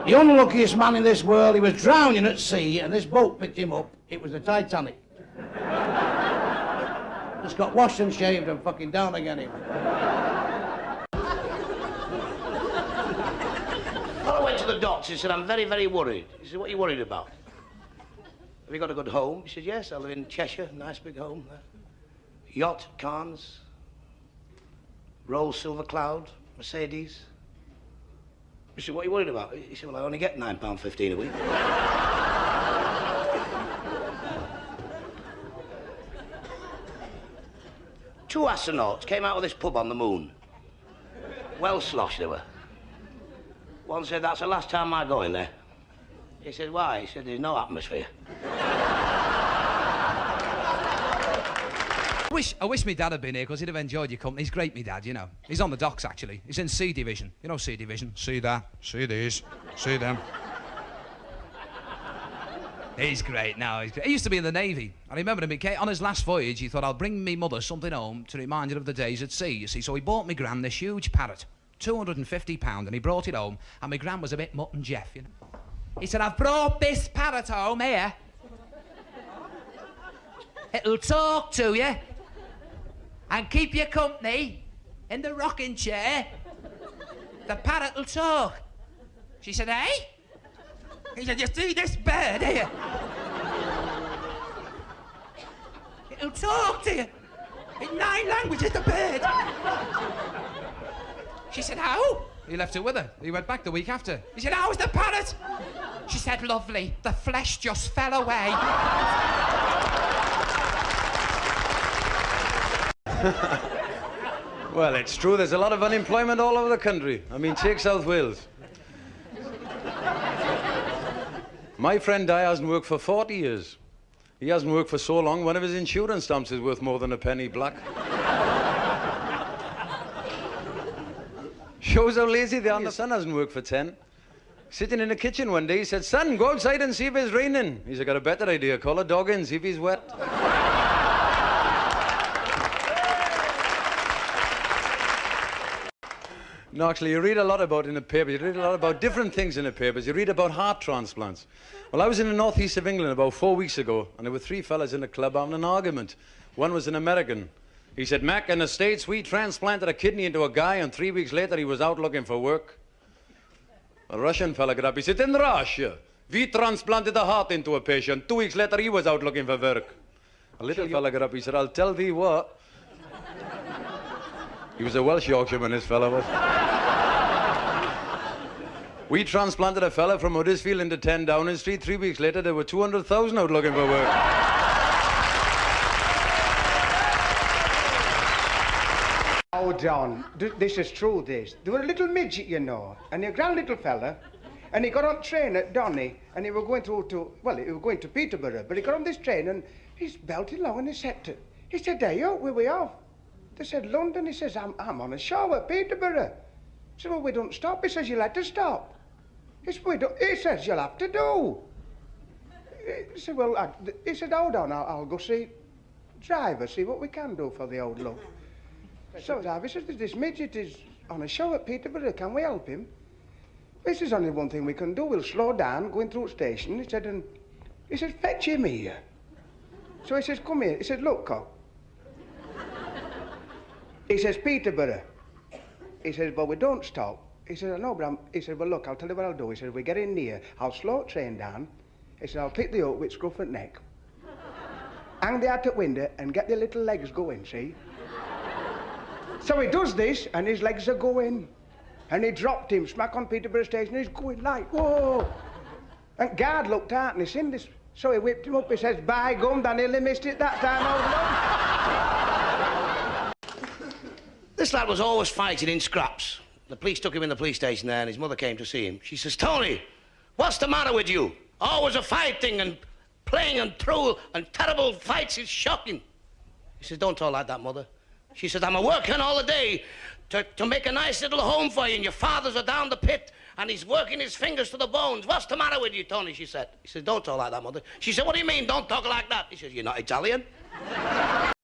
The unluckiest man in this world, he was drowning at sea, and this boat picked him up. It was the Titanic. Just got washed and shaved and fucking down again. Well, I went to the doctor. He said, I'm very, very worried. He said, what are you worried about? Have you got a good home? He said, yes, I live in Cheshire, nice big home there. Yacht, Cairns, Rolls Silver Cloud, Mercedes. He said, what are you worried about? He said, well, I only get £9.15 a week. 2 astronauts came out of this pub on the moon. Well sloshed they were. One said, that's the last time I go in there. He said, why? He said, there's no atmosphere. I wish my dad had been here because he'd have enjoyed your company. He's great, my dad, you know. He's on the docks, actually. He's in C Division. You know C Division? See that, see these, see them. He's great now. He used to be in the Navy. I remember him, on his last voyage, he thought, I'll bring me mother something home to remind her of the days at sea, you see. So he bought me gran this huge parrot, £250, and he brought it home, and my gran was a bit Mutt and Jeff, you know. He said, I've brought this parrot home here. It'll talk to you and keep you company in the rocking chair. The parrot will talk. She said, eh? He said, you see this bird here? It'll talk to you in 9 languages, the bird. She said, how? He left it with her. He went back the week after. He said, how's the parrot? She said, lovely. The flesh just fell away. Well, it's true. There's a lot of unemployment all over the country. I mean, take South Wales. My friend Di hasn't worked for 40 years. He hasn't worked for so long, one of his insurance stamps is worth more than a penny black. Shows how lazy they are. The son hasn't worked for 10. Sitting in the kitchen one day, he said, son, go outside and see if it's raining. He said, got a better idea. Call a dog in, see if he's wet. No, actually, you read a lot about in the papers. You read a lot about different things in the papers. You read about heart transplants. Well, I was in the northeast of England about 4 weeks ago, and there were 3 fellas in a club having an argument. One was an American. He said, Mac, in the States, we transplanted a kidney into a guy, and 3 weeks later, he was out looking for work. A Russian fella got up. He said, in Russia, we transplanted a heart into a patient. 2 weeks later, he was out looking for work. A little fella got up. He said, I'll tell thee what. He was a Welsh Yorkshireman, this fella was. We transplanted a fella from Huddersfield into 10 Downing Street. 3 weeks later, there were 200,000 out looking for work. Oh, John, this is true, this. There were a little midget, you know, and a grand little fella, and he got on train at Donny, and he were going through to, well, he was going to Peterborough, but he got on this train, and he's belted along, and he said, hey, where we off? They said, London. He says, I'm on a show at Peterborough. He said, well, we don't stop. He says, you'll have to stop. He says, you'll have to do. He said, well, he said, hold on, I'll go see driver, see what we can do for the old love. So driver says, this midget is on a show at Peterborough, can we help him? This is only one thing we can do. We'll slow down, going through the station. He said, and he says, fetch him here. So he says, come here. He said, look, cop. He says, Peterborough. He says, well, we don't stop. He said, no, but he said, well, look, I'll tell you what I'll do. He said, we get in near, I'll slow the train down. He said, I'll pick the up with scruff and neck, hang the hat at window and get the little legs going, see? So he does this, and his legs are going. And he dropped him smack on Peterborough station, and he's going like, whoa. And guard looked out, and he seen this. So he whipped him up. He says, by gum, I nearly missed it that time. This lad was always fighting in scraps. The police took him in the police station there, and his mother came to see him. She says, Tony, what's the matter with you? Always a fighting and playing and through and terrible fights. It's shocking. He says, don't talk like that, mother. She says, I'm working all the day to make a nice little home for you, and your father's are down the pit, and he's working his fingers to the bones. What's the matter with you, Tony, she said. He said, don't talk like that, mother. She said, what do you mean, don't talk like that? He says, you're not Italian?